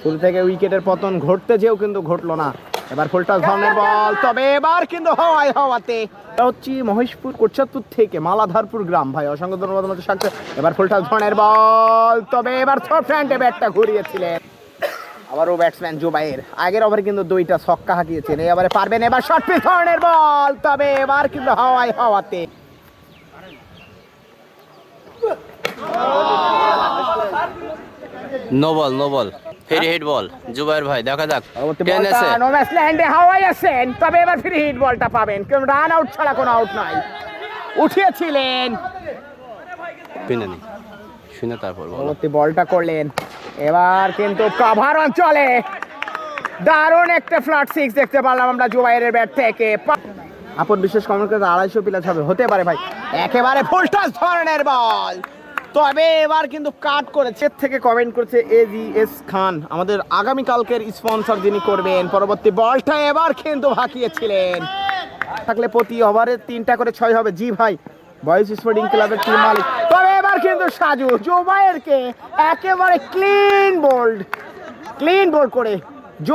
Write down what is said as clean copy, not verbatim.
শুরু থেকে উইকেটের পতন ঘটতে যেও কিন্তু ঘটলো না। এবার ফুল টস ধরনের বল, তবে এবার কিন্তু হাওয়াতে হচ্ছে মহেশপুর কোটচাঁদপুর থেকে মালাধারপুর গ্রাম ভাই, অসংখ্য ধন্যবাদ আমাদের সাথে। এবার ফুল টস ধরনের বল, তবে এবার ফ্রন্টে ব্যাটটা ঘুরিয়েছিলেন আবারও ব্যাটসম্যান জুবাইর। আগের ওভারে কিন্তু 2টা ছক্কা হাঁকিয়েছেন, এবারে পারবেন। এবার শর্ট পিচ ধরনের বল, তবে এবার কিন্তু হাওয়াতে নো বল ফ্রি হিট বল জুবাইর ভাই, দেখা যাক টেনেছে নো ম্যাচ ল্যান্ডে হাওয়ায় আছেন, তবে এবার ফ্রি হিট বলটা পাবেন, কারণ রান আউট ছাড়া কোনো আউট নাই। উঠিয়েছিলেন, শুনে তারপর পরবর্তী বলটা করলেন। এবার কিন্তু কভার অঞ্চলে দারুণ একটা ফ্ল্যাট সিক্স দেখতে পারলাম আমরা জুবাইরের ব্যাট থেকে। আপন বিশেষ কমেন্ট করে 250 প্লাস হবে, হতে পারে ভাই। একেবারে ফুল টস ধরনের বল, তবে এবার কিন্তু কাট করেছে। থেকে কমেন্ট করেছে AGS খান, আমাদের আগামীকালকের স্পন্সর যিনি করবেন। পরবর্তী বলটা এবার কিন্তু হাঁকিয়েছিলেন, থাকলে প্রতি ওভারে 3টা করে 6 হবে। জি ভাই, বয়েজ স্পোর্টিং ক্লাবের টিম মালিক। তবে এবার কিন্তু সাজু জুবাইরকে একেবারে ক্লিন বোল্ড করে